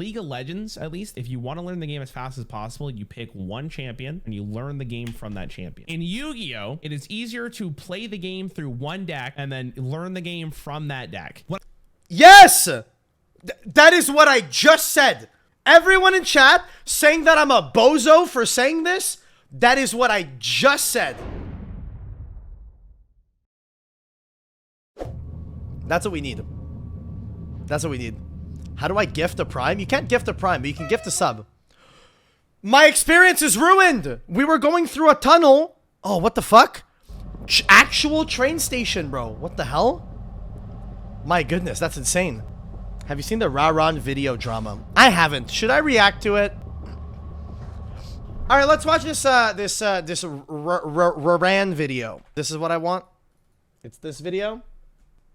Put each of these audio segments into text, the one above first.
League of Legends, at least, if you want to learn the game as fast as possible, you pick one champion and you learn the game from that champion. In Yu-Gi-Oh, it is easier to play the game through one deck and then learn the game from that deck. Yes! That is what I just said. Everyone in chat saying that I'm a bozo for saying this, that is what I just said. That's what we need. That's what we need. How do I gift a prime? You can't gift a prime, but you can gift a sub. My experience is ruined. We were going through a tunnel. Oh, what the fuck? Actual train station, bro. What the hell? My goodness, that's insane. Have you seen the Raron video drama? I haven't. Should I react to it? All right, let's watch this Raran video. This is what I want. It's this video.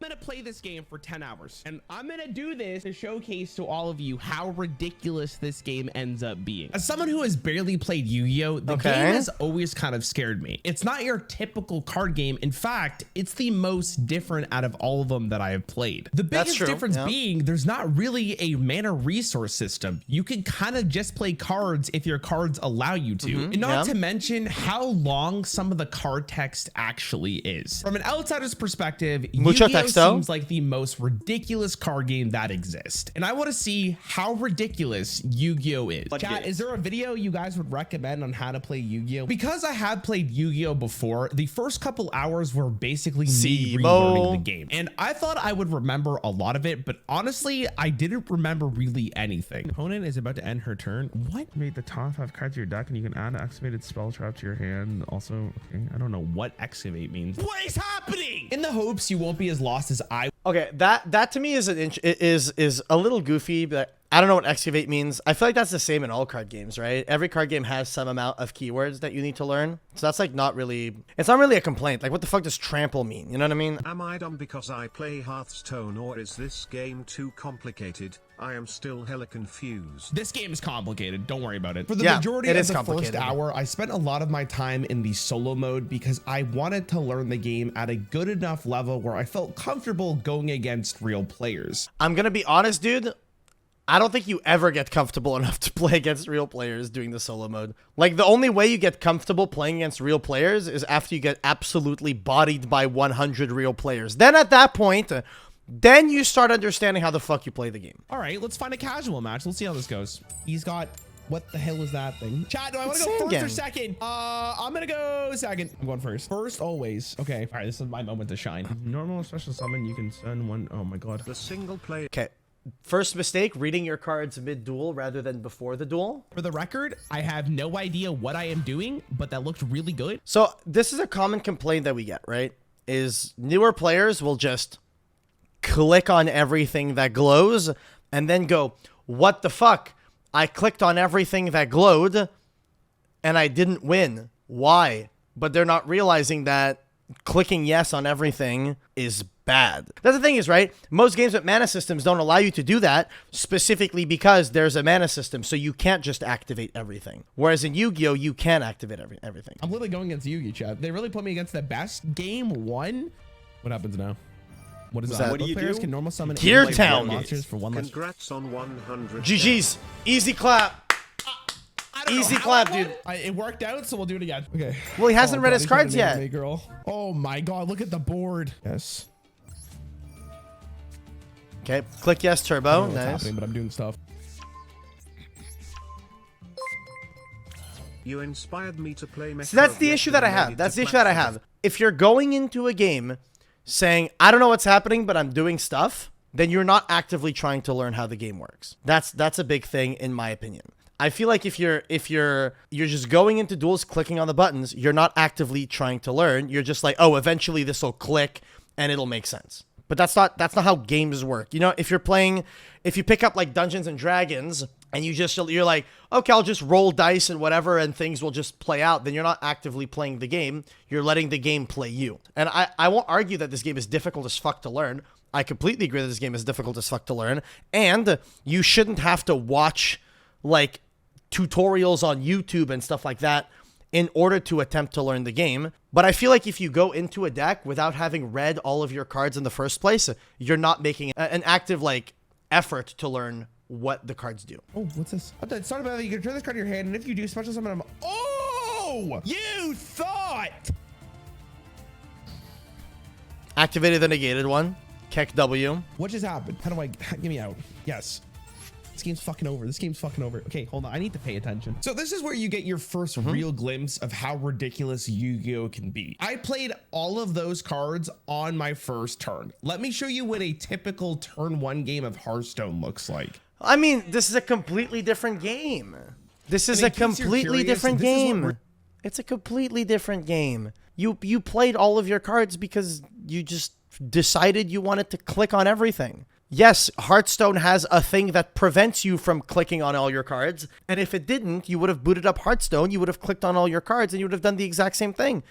I'm gonna play this game for 10 hours and I'm gonna do this to showcase to all of you how ridiculous this game ends up being. As someone who has barely played Yu-Gi-Oh, the game has always kind of scared me. It's not your typical card game. In fact, it's the most different out of all of them that I have played. The biggest difference being there's not really a mana resource system. You can kind of just play cards if your cards allow you to. And not to mention how long some of the card text actually is. From an outsider's perspective, Yu-Gi-Oh seems like the most ridiculous card game that exists. And I want to see how ridiculous Yu-Gi-Oh is. Chat, is there a video you guys would recommend on how to play Yu-Gi-Oh? Because I have played Yu-Gi-Oh before, the first couple hours were basically me relearning the game. And I thought I would remember a lot of it, but honestly, I didn't remember really anything. Opponent is about to end her turn. What? Made the top 5 cards of your deck and you can add an activated spell trap to your hand. Also, okay, I don't know what excavate means. What is happening? In the hopes you won't be as lost as I. Okay, that to me is is a little goofy, but I don't know what excavate means. I feel like that's the same in all card games, right? Every card game has some amount of keywords that you need to learn. So that's like not really, it's not really a complaint. Like what the fuck does trample mean? You know what I mean? Am I dumb because I play Hearthstone, or is this game too complicated? I am still hella confused. This game is complicated. Don't worry about it. For the majority of the first hour, I spent a lot of my time in the solo mode because I wanted to learn the game at a good enough level where I felt comfortable going against real players. I'm gonna be honest, dude. I don't think you ever get comfortable enough to play against real players doing the solo mode. Like, the only way you get comfortable playing against real players is after you get absolutely bodied by 100 real players. Then at that point, then you start understanding how the fuck you play the game. All right, let's find a casual match. Let's see how this goes. He's got... What the hell is that thing? Chat, do I want to go first or second? I'm gonna go second. I'm going first. First, always. Okay. All right, this is my moment to shine. Normal special summon, you can send one. Oh my god. The single player. Okay. First mistake, reading your cards mid-duel rather than before the duel. For the record, I have no idea what I am doing, but that looked really good. So this is a common complaint that we get, right? Is newer players will just click on everything that glows and then go, what the fuck? I clicked on everything that glowed and I didn't win. Why? But they're not realizing that clicking yes on everything is bad. That's the thing is, right? Most games with mana systems don't allow you to do that specifically because there's a mana system. So you can't just activate everything. Whereas in Yu-Gi-Oh, you can activate everything. I'm literally going against Yu-Gi, chat. They really put me against the best. Game 1. What happens now? What is that? What do you players do? can normal summon Gear Town monsters for one less. Congrats on 100. GG's. Easy clap. Easy clap, dude. It worked out, so we'll do it again. Okay. Well, he hasn't read his cards yet. Girl. Oh my god, look at the board. Yes. Okay, click yes, turbo. Nice. Happening, but I'm doing stuff. You inspired me to play. So that's the issue that I have. That's the issue that I have. If you're going into a game saying, I don't know what's happening, but I'm doing stuff, then you're not actively trying to learn how the game works. That's a big thing in my opinion. I feel like if you're just going into duels, clicking on the buttons, you're not actively trying to learn. You're just like, oh, eventually this will click and it'll make sense. But that's not how games work. You know, if you pick up like Dungeons and Dragons and you're like, okay, I'll just roll dice and whatever and things will just play out, then you're not actively playing the game. You're letting the game play you. And I won't argue that this game is difficult as fuck to learn. I completely agree that this game is difficult as fuck to learn. And you shouldn't have to watch like tutorials on YouTube and stuff like that in order to attempt to learn the game. But I feel like if you go into a deck without having read all of your cards in the first place, you're not making an active like effort to learn what the cards do. Oh, what's this? It started by you can turn this card in your hand, and if you do, special summon them. Oh, you thought. Activated the negated one. Keck W. What just happened? How do I get me out? Yes. This game's fucking over. This game's fucking over. Okay, hold on. I need to pay attention. So this is where you get your first real glimpse of how ridiculous Yu-Gi-Oh can be. I played all of those cards on my first turn. Let me show you what a typical turn 1 game of Hearthstone looks like. I mean, this is a completely different game. This is a completely different game. It's a completely different game. You played all of your cards because you just decided you wanted to click on everything. Yes, Hearthstone has a thing that prevents you from clicking on all your cards. And if it didn't, you would have booted up Hearthstone, you would have clicked on all your cards, and you would have done the exact same thing.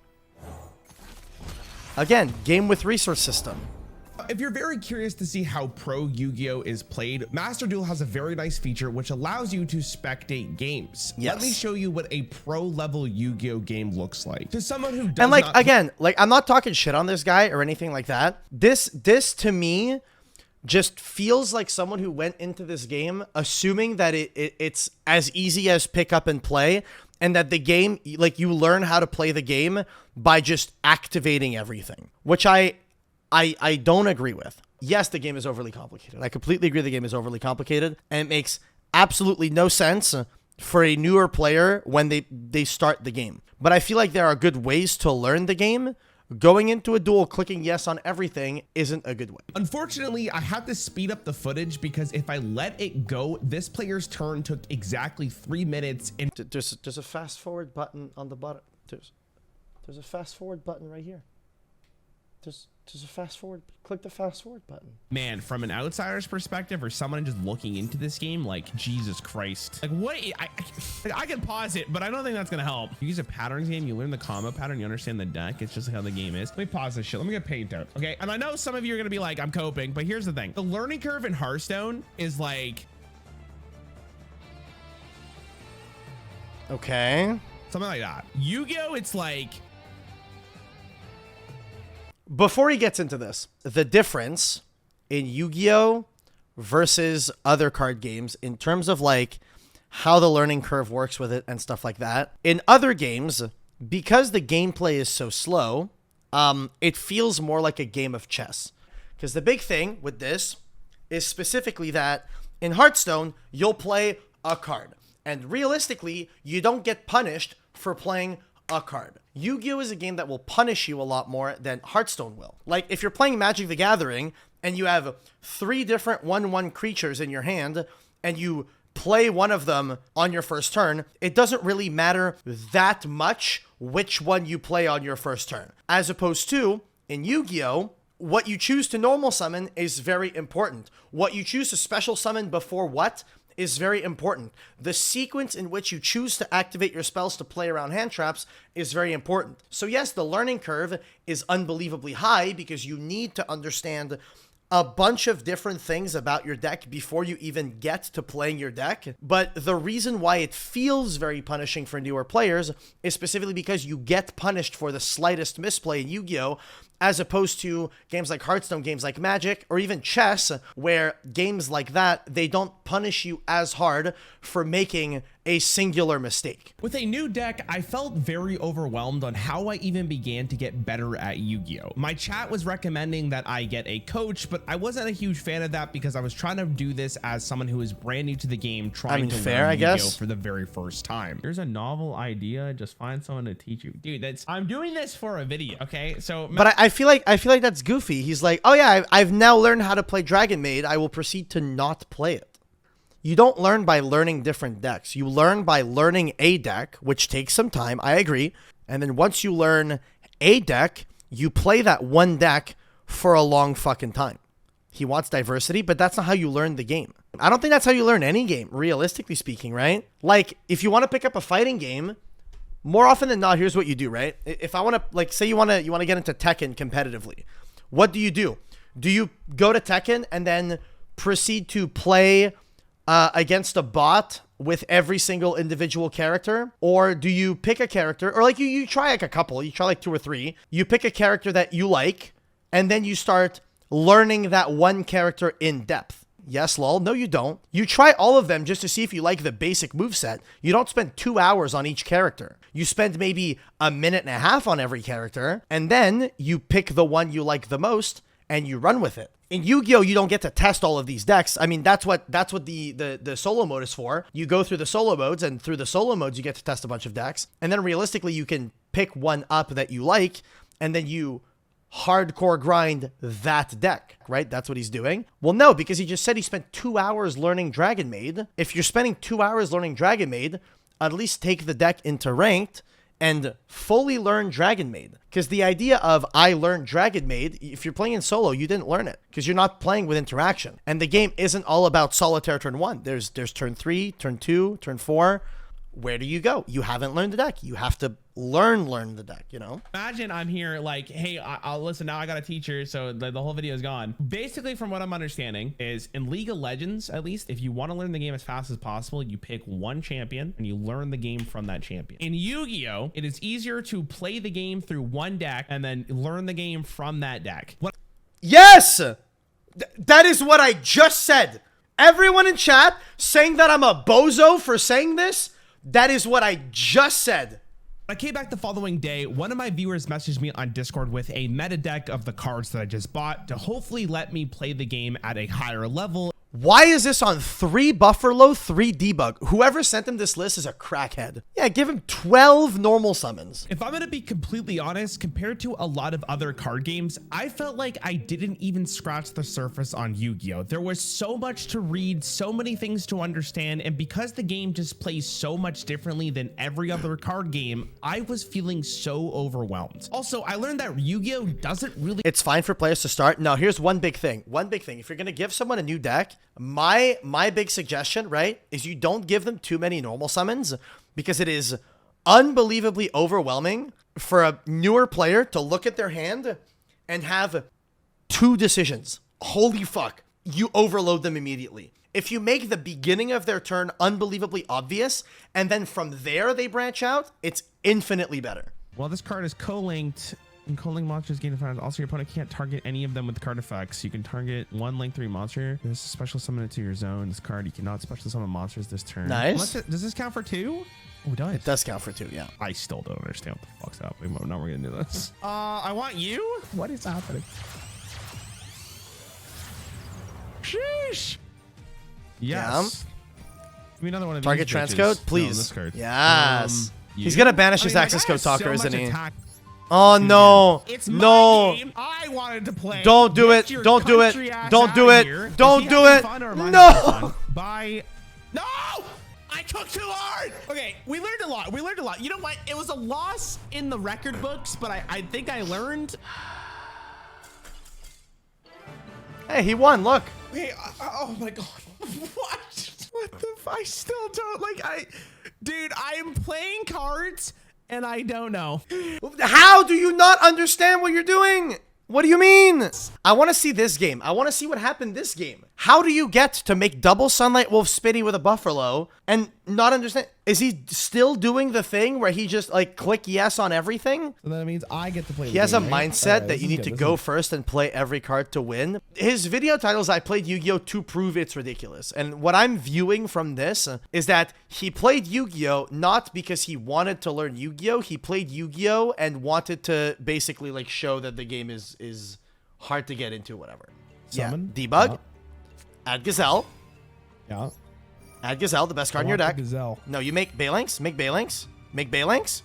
Again, game with resource system. If you're very curious to see how pro Yu-Gi-Oh is played, Master Duel has a very nice feature which allows you to spectate games. Yes. Let me show you what a pro level Yu-Gi-Oh game looks like. To someone who does and like, not again, like I'm not talking shit on this guy or anything like that. This to me just feels like someone who went into this game assuming that it's as easy as pick up and play, and that the game, like you learn how to play the game by just activating everything, which I don't agree with. Yes, the game is overly complicated. I completely agree the game is overly complicated, and it makes absolutely no sense for a newer player when they start the game. But I feel like there are good ways to learn the game. Going into a duel, clicking yes on everything isn't a good way. Unfortunately, I have to speed up the footage because if I let it go, this player's turn took exactly 3 minutes. And there's a fast forward button on the bottom. There's a fast forward button right here. There's a fast forward. Click the fast forward button. Man, from an outsider's perspective or someone just looking into this game, like Jesus Christ, like what? I can pause it, but I don't think that's gonna help. You use a patterns game, you learn the combo pattern, you understand the deck. It's just like how the game is. Let me pause this shit. Let me get paint out. Okay, and I know some of you are gonna be like, I'm coping, but here's the thing: the learning curve in Hearthstone is like, okay, something like that. Yu-Gi-Oh, it's like. Before he gets into this, the difference in Yu-Gi-Oh versus other card games in terms of like how the learning curve works with it and stuff like that. In other games, because the gameplay is so slow, it feels more like a game of chess. Because the big thing with this is specifically that in Hearthstone, you'll play a card. And realistically, you don't get punished for playing a card. Yu-Gi-Oh is a game that will punish you a lot more than Hearthstone will. Like if you're playing Magic the Gathering and you have 3 different 1/1 creatures in your hand and you play one of them on your first turn, it doesn't really matter that much which one you play on your first turn. As opposed to in Yu-Gi-Oh, what you choose to normal summon is very important. What you choose to special summon before what is very important. The sequence in which you choose to activate your spells to play around hand traps is very important. So yes, the learning curve is unbelievably high because you need to understand a bunch of different things about your deck before you even get to playing your deck. But the reason why it feels very punishing for newer players is specifically because you get punished for the slightest misplay in Yu-Gi-Oh! As opposed to games like Hearthstone, games like Magic, or even chess, where games like that, they don't punish you as hard for making a singular mistake. With a new deck, I felt very overwhelmed on how I even began to get better at Yu-Gi-Oh! My chat was recommending that I get a coach, but I wasn't a huge fan of that because I was trying to do this as someone who is brand new to the game, trying to learn Yu-Gi-Oh! For the very first time. Here's a novel idea, just find someone to teach you. Dude, I'm doing this for a video, okay? So, but I feel like that's goofy. He's like, oh yeah, I've now learned how to play Dragon Maid. I will proceed to not play it. You don't learn by learning different decks. You learn by learning a deck, which takes some time. I agree. And then once you learn a deck, you play that one deck for a long fucking time. He wants diversity, but that's not how you learn the game. I don't think that's how you learn any game, realistically speaking, right? Like, if you want to pick up a fighting game, more often than not, here's what you do, right? If I want to, like, say you want to get into Tekken competitively, what do? Do you go to Tekken and then proceed to play against a bot with every single individual character? Or do you pick a character, or like you try like a couple, you try like 2 or 3, you pick a character that you like, and then you start learning that one character in depth. Yes, lol. No, you don't. You try all of them just to see if you like the basic moveset. You don't spend 2 hours on each character. You spend maybe a minute and a half on every character, and then you pick the one you like the most and you run with it. In Yu-Gi-Oh, you don't get to test all of these decks. I mean, that's what the solo mode is for. You go through the solo modes, and through the solo modes, you get to test a bunch of decks. And then realistically, you can pick one up that you like, and then you hardcore grind that deck, right? That's what he's doing. Well, no, because he just said he spent 2 hours learning Dragon Maid. If you're spending 2 hours learning Dragon Maid, at least take the deck into ranked and fully learn Dragon Maid. Because the idea of I learned Dragon Maid, if you're playing in solo, you didn't learn it because you're not playing with interaction. And the game isn't all about solitaire turn 1. There's turn 3, turn 2, turn 4. Where do you go? You haven't learned the deck. You have to learn the deck, you know? Imagine I'm here like, hey, I'll listen, now I got a teacher, so the whole video is gone. Basically, from what I'm understanding is in League of Legends, at least, if you want to learn the game as fast as possible, you pick one champion and you learn the game from that champion. In Yu-Gi-Oh, it is easier to play the game through one deck and then learn the game from that deck. Yes! That is what I just said. Everyone in chat saying that I'm a bozo for saying this, that is what I just said. I came back the following day, one of my viewers messaged me on Discord with a meta deck of the cards that I just bought to hopefully let me play the game at a higher level. Why is this on 3 Bufferlow, 3 Debug? Whoever sent him this list is a crackhead. Yeah, give him 12 normal summons. If I'm gonna be completely honest, compared to a lot of other card games, I felt like I didn't even scratch the surface on Yu-Gi-Oh! There was so much to read, so many things to understand, and because the game just plays so much differently than every other card game, I was feeling so overwhelmed. Also, I learned that Yu-Gi-Oh! Doesn't really... It's fine for players to start. No, here's one big thing. If you're gonna give someone a new deck, my big suggestion, right, is you don't give them too many normal summons because it is unbelievably overwhelming for a newer player to look at their hand and have 2 decisions. Holy fuck. You overload them immediately. If you make the beginning of their turn unbelievably obvious and then from there they branch out, it's infinitely better. Well, this card is co-linked. And co-linked monsters gain advantage. Also, your opponent can't target any of them with card effects. You can target one link 3 monster. This is special summon it to your zone. This card, you cannot special summon monsters this turn. Nice. Does this count for 2? Oh, it does. It does count for 2, yeah. I still don't understand what the fuck's happening. Now we're gonna do this. I want you? What is happening? Sheesh. Yes. Yeah. Give me another one of Target these bitches. transcode, please. No, this card. Yes. He's gonna banish his access code talker, isn't he? Oh no. It's no. My game. I wanted to play. Don't do it. Don't do it. Don't do it. Don't do it. No. Bye. No. I took too hard. Okay, we learned a lot. You know what? It was a loss in the record books, but I think I learned. Hey, he won. Look. Hey, oh my god. What the I still don't dude, I am playing cards and I don't know. How do you not understand what you're doing? What do you mean? I want to see this game. I want to see what happened this game. How do you get to make double Sunlight Wolf Spinny with a Buffalo and not understand? Is he still doing the thing where he just like click yes on everything? So that means I get to play. He has a mindset that you need to go first and play every card to win. His video title is I played Yu-Gi-Oh! To prove it's ridiculous. And what I'm viewing from this is that he played Yu-Gi-Oh! Not because he wanted to learn Yu-Gi-Oh! He played Yu-Gi-Oh! And wanted to basically like show that the game is hard to get into, whatever. Summon? Yeah. Debug. Yeah. Add Gazelle. Yeah. Add Gazelle, the best card in your deck. Gazelle. No, you make Balinks. Make Balinks. Make Balinks.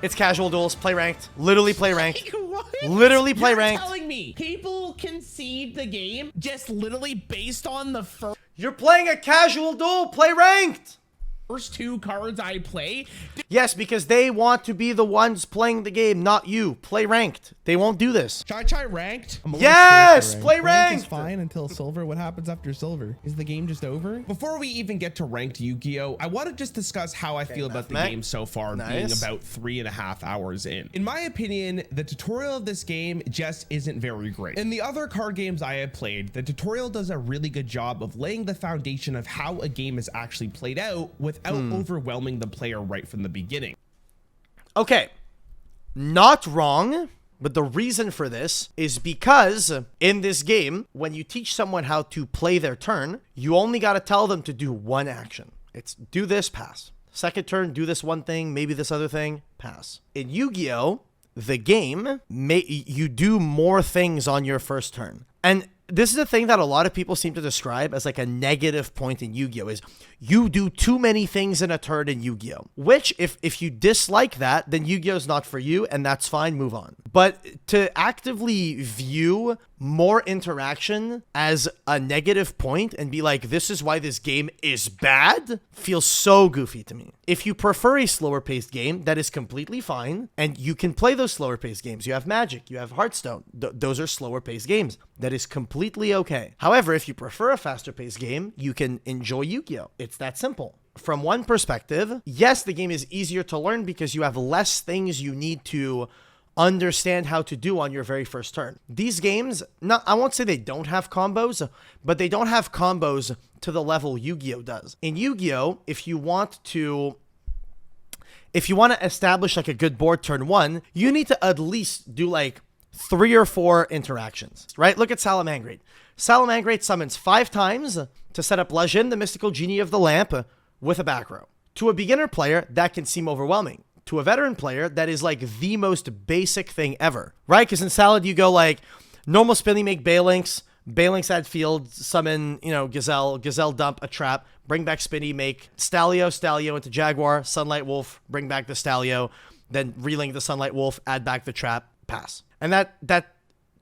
It's casual duels. Play ranked. Literally play ranked. What? Literally play ranked. You're telling me people concede the game just literally based on the You're playing a casual duel. Play ranked. first 2 cards I play? Yes, because they want to be the ones playing the game, not you. Play ranked. They won't do this. Should I try ranked? Yes, play Rank ranked. is fine until silver. What happens after silver? Is the game just over? Before we even get to ranked Yu-Gi-Oh, I want to just discuss how I feel about the game so far, being about 3.5 hours in. In my opinion, the tutorial of this game just isn't very great. In the other card games I have played, the tutorial does a really good job of laying the foundation of how a game is actually played out without overwhelming the player right from the beginning. Okay. Not wrong. But the reason for this is because in this game, when you teach someone how to play their turn, you only got to tell them to do one action. It's do this, pass. Second turn, do this one thing, maybe this other thing, pass. In Yu-Gi-Oh, the game, you do more things on your first turn. And this is a thing that a lot of people seem to describe as like a negative point in Yu-Gi-Oh! Is you do too many things in a turn in Yu-Gi-Oh! Which, if you dislike that, then Yu-Gi-Oh! Is not for you, and that's fine, move on. But to actively view more interaction as a negative point and be like, this is why this game is bad, feels so goofy to me. If you prefer a slower paced game, that is completely fine, and you can play those slower paced games. You have Magic, you have Hearthstone. Those are slower paced games. That is completely okay. However, if you prefer a faster paced game, you can enjoy Yu-Gi-Oh! It's that simple. From one perspective, yes, the game is easier to learn because you have less things you need to understand how to do on your very first turn. These games, I won't say they don't have combos, but they don't have combos to the level Yu-Gi-Oh! Does. In Yu-Gi-Oh!, if you want to establish like a good board turn one, you need to at least do like 3 or 4 interactions, right? Look at Salamangreat. Salamangreat summons 5 times to set up Lejin, the mystical genie of the lamp, with a back row. To a beginner player, that can seem overwhelming. To a veteran player, that is like the most basic thing ever, right? Because in Salad, you go like normal spin, you make Balinks add field, summon, Gazelle dump a trap, bring back Spinny, make Stalio into Jaguar, Sunlight Wolf, bring back the Stalio, then relink the Sunlight Wolf, add back the trap, pass. And that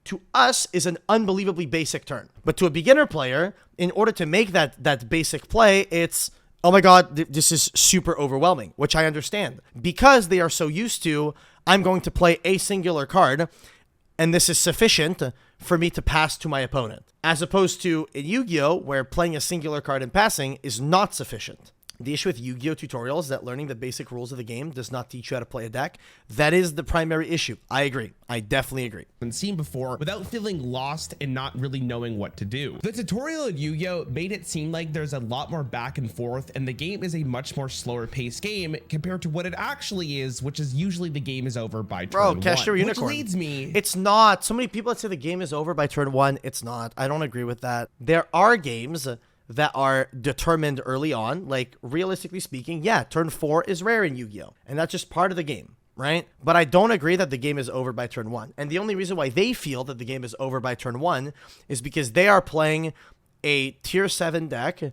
to us is an unbelievably basic turn. But to a beginner player, in order to make that basic play, it's, oh my God, this is super overwhelming, which I understand. Because they are so used to, I'm going to play a singular card, and this is sufficient for me to pass to my opponent. As opposed to in Yu-Gi-Oh!, where playing a singular card and passing is not sufficient. The issue with Yu-Gi-Oh! Tutorials is that learning the basic rules of the game does not teach you how to play a deck. That is the primary issue. I agree. I definitely agree. And seen before without feeling lost and not really knowing what to do. The tutorial in Yu-Gi-Oh! Made it seem like there's a lot more back and forth, and the game is a much more slower paced game compared to what it actually is, which is usually the game is over by turn 1. Catch your unicorn. Which leads me... It's not. So many people that say the game is over by turn 1. It's not. I don't agree with that. There are games that are determined early on. Like, realistically speaking, yeah, turn 4 is rare in Yu-Gi-Oh! And that's just part of the game, right? But I don't agree that the game is over by turn 1. And the only reason why they feel that the game is over by turn 1 is because they are playing a tier 7 deck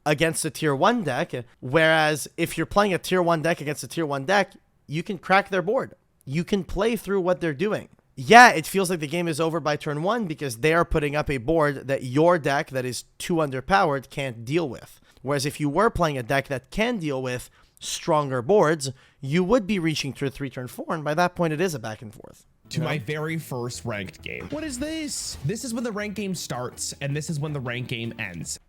against a tier 1 deck, whereas if you're playing a tier 1 deck against a tier 1 deck, you can crack their board. You can play through what they're doing. Yeah, it feels like the game is over by turn 1 because they are putting up a board that your deck that is too underpowered can't deal with. Whereas if you were playing a deck that can deal with stronger boards, you would be reaching turn 3, turn 4, and by that point it is a back and forth. To my very first ranked game. What is this? This is when the ranked game starts, and this is when the ranked game ends.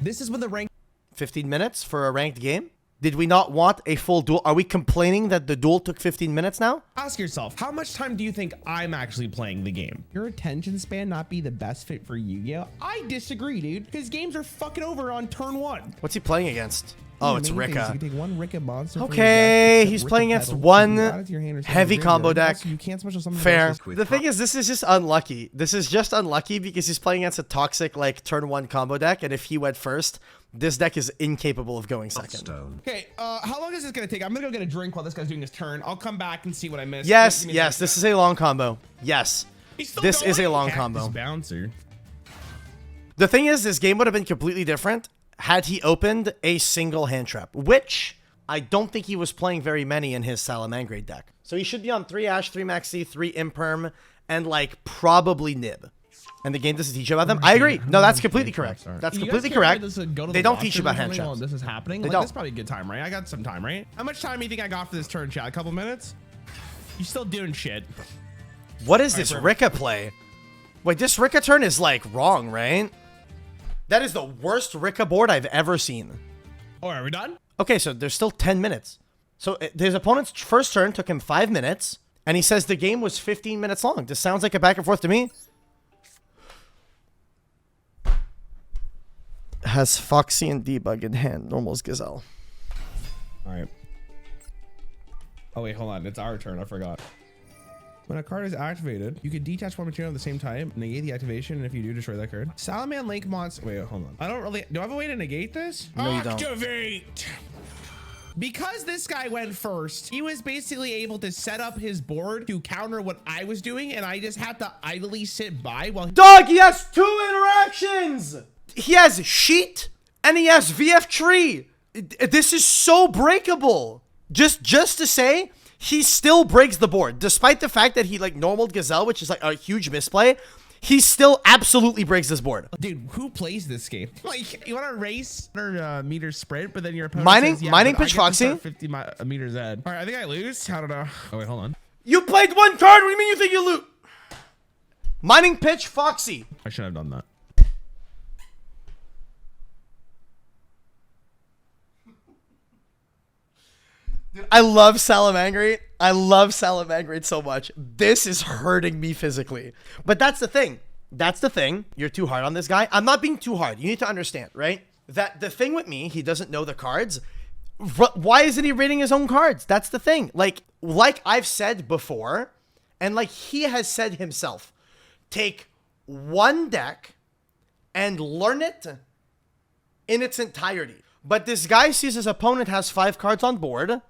This is when the ranked... 15 minutes for a ranked game? Did we not want a full duel? Are we complaining that the duel took 15 minutes now? Ask yourself, how much time do you think I'm actually playing the game? Your attention span not be the best fit for Yu-Gi-Oh? I disagree, dude. His games are fucking over on turn 1. What's he playing against? Oh, it's Rika. You can take one Rika monster. Okay, he's playing against one heavy combo deck. You can't special summon. Fair. The thing is, this is just unlucky. This is just unlucky because he's playing against a toxic, like, turn 1 combo deck, and if he went first, this deck is incapable of going second. Okay, how long is this gonna take? I'm gonna go get a drink while this guy's doing his turn. I'll come back and see what I missed. Yes, yes, this is a long combo. Yes, this is a long combo. Bouncer. The thing is, this game would have been completely different had he opened a single hand trap, which I don't think he was playing very many in his Salamangreat deck. So he should be on 3 Ash, 3 Maxi, 3 Imperm, and like probably Nib. And the game doesn't teach you about them. I agree. No, that's completely correct. That's completely correct. They don't teach you about hand traps. This is happening. Like, that's probably a good time, right? I got some time, right? How much time do you think I got for this turn, chat? A couple minutes? You still doing shit? What is this Rika play? Wait, this Rika turn is like wrong, right? That is the worst Rika board I've ever seen. Oh, are we done? Okay, so there's still 10 minutes. So his opponent's first turn took him 5 minutes, and he says the game was 15 minutes long. This sounds like a back and forth to me. Has Foxy and Debug in hand. Normal's Gazelle. All right. Oh, wait, hold on. It's our turn. I forgot. When a card is activated, you can detach one material at the same time, negate the activation, and if you do, destroy that card. Salaman Link monster. Wait, hold on. I don't really. Do I have a way to negate this? No, you don't. Activate. Because this guy went first, he was basically able to set up his board to counter what I was doing, and I just had to idly sit by while. Dog, he has 2 interactions. He has sheet and he has VF tree. This is so breakable. Just to say, he still breaks the board, despite the fact that he like normaled Gazelle, which is like a huge misplay. He still absolutely breaks this board. Dude, who plays this game? Like, you want to race 100 meter sprint, but then your opponent Mining, says, yeah, mining but I pitch get to Foxy. start 50 meters ahead. All right, I think I lose. I don't know. Oh, wait, hold on. You played 1 card. What do you mean you think you lose? Mining pitch Foxy. I shouldn't have done that. Dude, I love Salamangreat. I love Salamangreat so much. This is hurting me physically. But that's the thing. That's the thing. You're too hard on this guy. I'm not being too hard. You need to understand, right? That the thing with me, he doesn't know the cards. Why isn't he reading his own cards? That's the thing. Like I've said before, and like he has said himself, take one deck and learn it in its entirety. But this guy sees his opponent has 5 cards on board.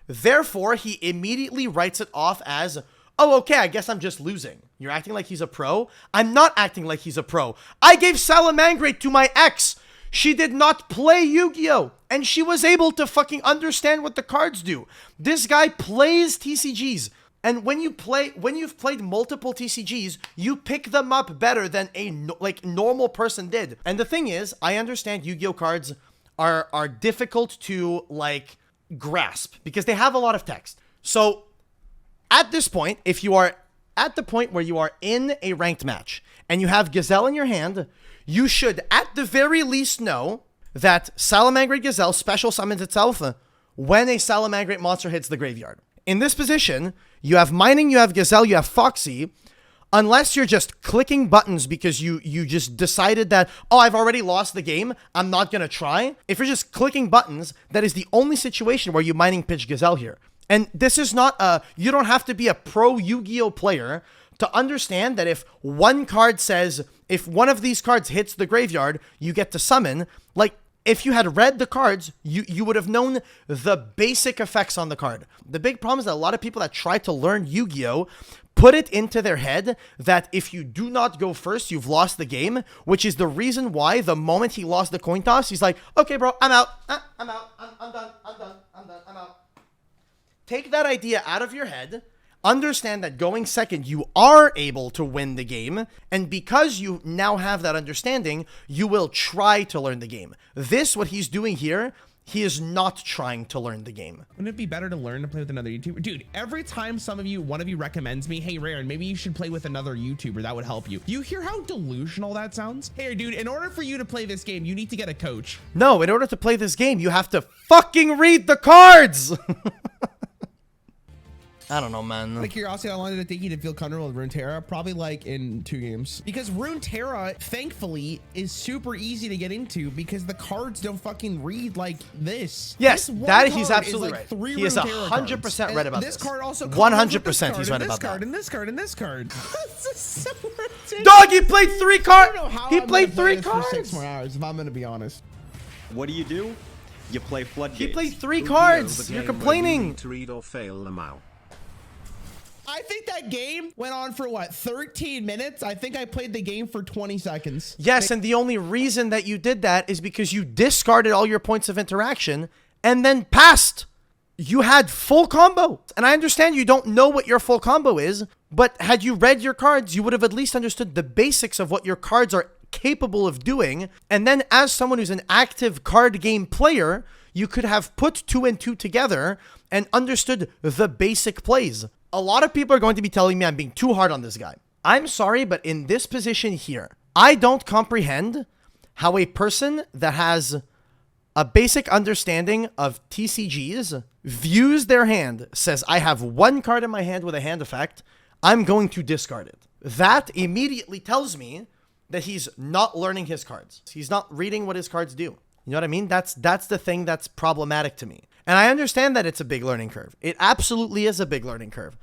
Therefore, he immediately writes it off as, oh, okay, I guess I'm just losing. You're acting like he's a pro? I'm not acting like he's a pro. I gave Salamangreat to my ex. She did not play Yu-Gi-Oh! And she was able to fucking understand what the cards do. This guy plays TCGs. And when you've played multiple TCGs, you pick them up better than a normal person did. And the thing is, I understand Yu-Gi-Oh! Cards are difficult to like grasp because they have a lot of text. So at this point, if you are at the point where you are in a ranked match and you have Gazelle in your hand, you should at the very least know that Salamangreat Gazelle special summons itself when a Salamangreat monster hits the graveyard. In this position, you have Mining, you have Gazelle, you have Foxy. Unless you're just clicking buttons because you just decided that, oh, I've already lost the game, I'm not going to try. If you're just clicking buttons, that is the only situation where you mining pitch Gazelle here. And this is not you don't have to be a pro Yu-Gi-Oh player to understand that if one card says, if one of these cards hits the graveyard, you get to summon. Like, if you had read the cards, you would have known the basic effects on the card. The big problem is that a lot of people that try to learn Yu-Gi-Oh put it into their head that if you do not go first, you've lost the game, which is the reason why the moment he lost the coin toss, he's like, okay, bro, I'm out. I'm out. I'm done. I'm out. Take that idea out of your head. Understand that going second, you are able to win the game. And because you now have that understanding, you will try to learn the game. This, what he's doing here, he is not trying to learn the game. Wouldn't it be better to learn to play with another YouTuber? Dude, every time one of you recommends me, hey, Raren, maybe you should play with another YouTuber. That would help you. You hear how delusional that sounds? Hey, dude, in order for you to play this game, you need to get a coach. No, in order to play this game, you have to fucking read the cards. I don't know, man. Out of curiosity, how long did it take you to feel comfortable with Runeterra? Probably like in 2 games. Because Runeterra, thankfully, is super easy to get into because the cards don't fucking read like this. Yes, this that he's absolutely like right. He is 100% right about this. This card also 100% he's right about that. And this card and this card. This is so ridiculous. Dog, he played 3 cards. He played 3 cards. For 6 more hours, if I'm gonna be honest. What do? You play Floodgates. He played 3 cards. You're complaining. To read or fail them out. I think that game went on for what, 13 minutes? I think I played the game for 20 seconds. Yes, and the only reason that you did that is because you discarded all your points of interaction and then passed. You had full combo. And I understand you don't know what your full combo is, but had you read your cards, you would have at least understood the basics of what your cards are capable of doing. And then as someone who's an active card game player, you could have put 2 and 2 together and understood the basic plays. A lot of people are going to be telling me I'm being too hard on this guy. I'm sorry, but in this position here, I don't comprehend how a person that has a basic understanding of TCGs views their hand, says, I have 1 card in my hand with a hand effect, I'm going to discard it. That immediately tells me that he's not learning his cards. He's not reading what his cards do. You know what I mean? That's the thing that's problematic to me. And I understand that it's a big learning curve. It absolutely is a big learning curve.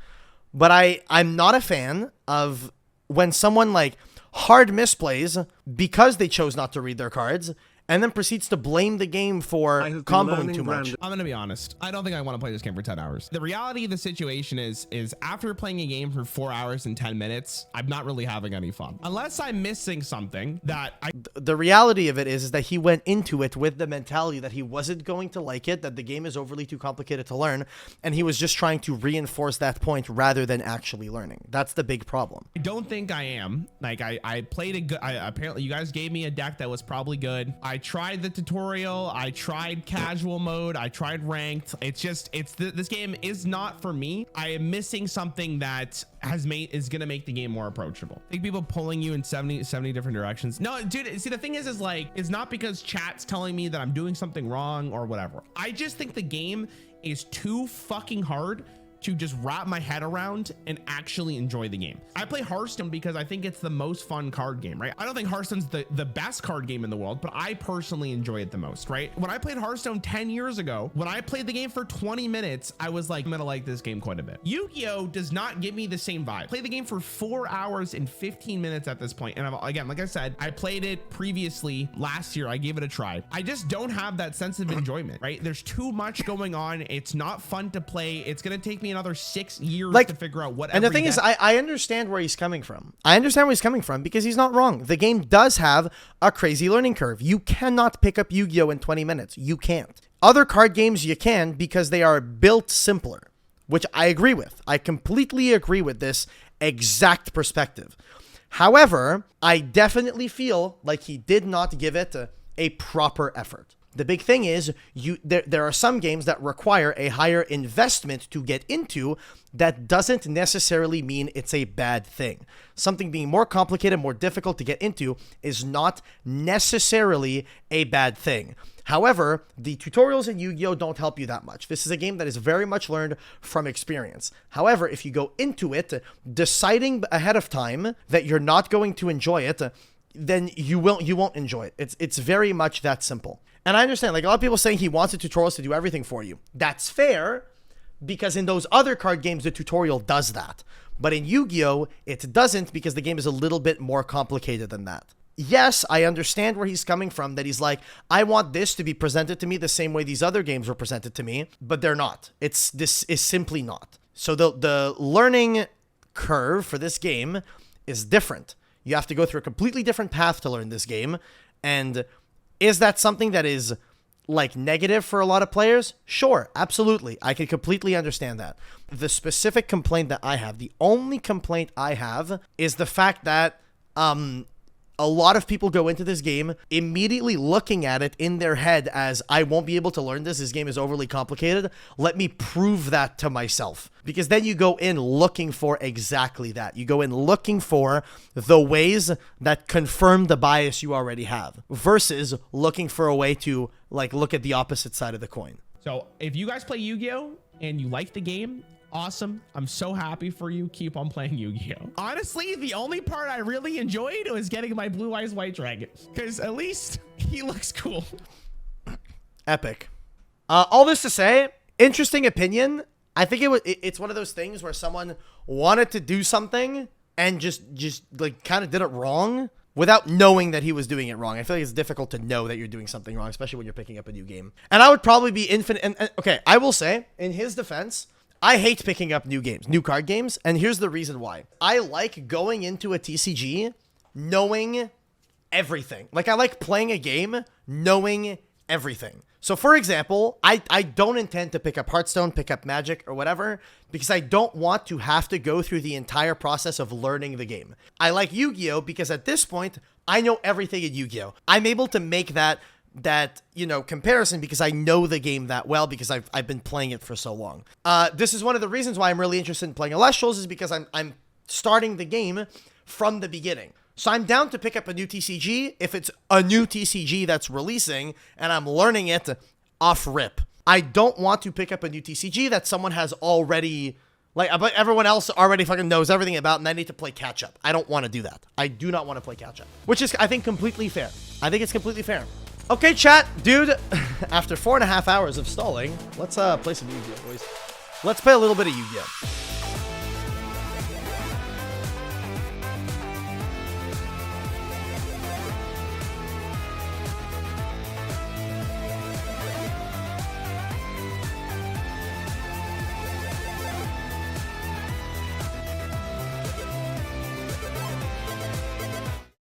But I'm not a fan of when someone like hard misplays because they chose not to read their cards and then proceeds to blame the game for comboing too much. I'm gonna be honest. I don't think I want to play this game for 10 hours. The reality of the situation is after playing a game for 4 hours and 10 minutes, I'm not really having any fun. Unless I'm missing something that The reality of it is that he went into it with the mentality that he wasn't going to like it, that the game is overly too complicated to learn, and he was just trying to reinforce that point rather than actually learning. That's the big problem. I don't think I am. Like I played a good, apparently you guys gave me a deck that was probably good. I tried the tutorial, I tried casual mode, I tried ranked. It's just, this game is not for me. I am missing something that is gonna make the game more approachable. I think people pulling you in 70 different directions. No, dude, see, the thing is like, it's not because chat's telling me that I'm doing something wrong or whatever. I just think the game is too fucking hard to just wrap my head around and actually enjoy the game. I play Hearthstone because I think it's the most fun card game, right? I don't think Hearthstone's the best card game in the world, but I personally enjoy it the most, right? When I played Hearthstone 10 years ago, when I played the game for 20 minutes, I was like, I'm gonna like this game quite a bit. Yu-Gi-Oh does not give me the same vibe. Play the game for 4 hours and 15 minutes at this point. And again, like I said, I played it previously last year. I gave it a try. I just don't have that sense of enjoyment, right? There's too much going on. It's not fun to play. It's gonna take me another 6 years to figure out what. And the thing is, I understand where he's coming from. I understand where he's coming from because he's not wrong. The game does have a crazy learning curve. You cannot pick up Yu-Gi-Oh in 20 minutes. You can't. Other card games you can because they are built simpler, which I agree with. I completely agree with this exact perspective. However, I definitely feel like he did not give it a proper effort. The big thing is there are some games that require a higher investment to get into. That doesn't necessarily mean it's a bad thing. Something being more complicated, more difficult to get into is not necessarily a bad thing. However, the tutorials in Yu-Gi-Oh don't help you that much. This is a game that is very much learned from experience. However, if you go into it deciding ahead of time that you're not going to enjoy it, then you won't enjoy it. It's very much that simple. And I understand, like, a lot of people saying he wants the tutorials to do everything for you. That's fair, because in those other card games, the tutorial does that. But in Yu-Gi-Oh, it doesn't, because the game is a little bit more complicated than that. Yes, I understand where he's coming from, that he's like, I want this to be presented to me the same way these other games were presented to me, but they're not. This is simply not. So the learning curve for this game is different. You have to go through a completely different path to learn this game, and is that something that is like negative for a lot of players? Sure, absolutely. I can completely understand that. The specific complaint that I have, the only complaint I have, is the fact that a lot of people go into this game immediately looking at it in their head as, I won't be able to learn this. This game is overly complicated. Let me prove that to myself. Because then you go in looking for exactly that. You go in looking for the ways that confirm the bias you already have versus looking for a way to like look at the opposite side of the coin. So if you guys play Yu-Gi-Oh and you like the game, awesome. I'm so happy for you. Keep on playing Yu-Gi-Oh. Honestly, the only part I really enjoyed was getting my Blue Eyes White Dragon, because at least he looks cool. Epic. All this to say, interesting opinion. I think it's one of those things where someone wanted to do something and just like kind of did it wrong without knowing that he was doing it wrong. I feel like it's difficult to know that you're doing something wrong, especially when you're picking up a new game. And I would probably be infinite. And okay, I will say, in his defense, I hate picking up new games, new card games, and here's the reason why. I like going into a TCG knowing everything. Like, I like playing a game knowing everything. So, for example, I don't intend to pick up Hearthstone, pick up Magic, or whatever, because I don't want to have to go through the entire process of learning the game. I like Yu-Gi-Oh! Because at this point, I know everything in Yu-Gi-Oh! I'm able to make that comparison because I know the game that well, because I've been playing it for so long. This is one of the reasons why I'm really interested in playing Celestials, is because I'm starting the game from the beginning. So I'm down to pick up a new TCG if it's a new TCG that's releasing and I'm learning it off rip. I don't want to pick up a new TCG that someone has already, like, everyone else already fucking knows everything about, and I need to play catch up. I don't want to do that. I do not want to play catch up, which is, I think, completely fair. I think it's completely fair. Okay, chat, dude, after 4.5 hours of stalling, let's play some Yu-Gi-Oh, boys. Let's play a little bit of Yu-Gi-Oh.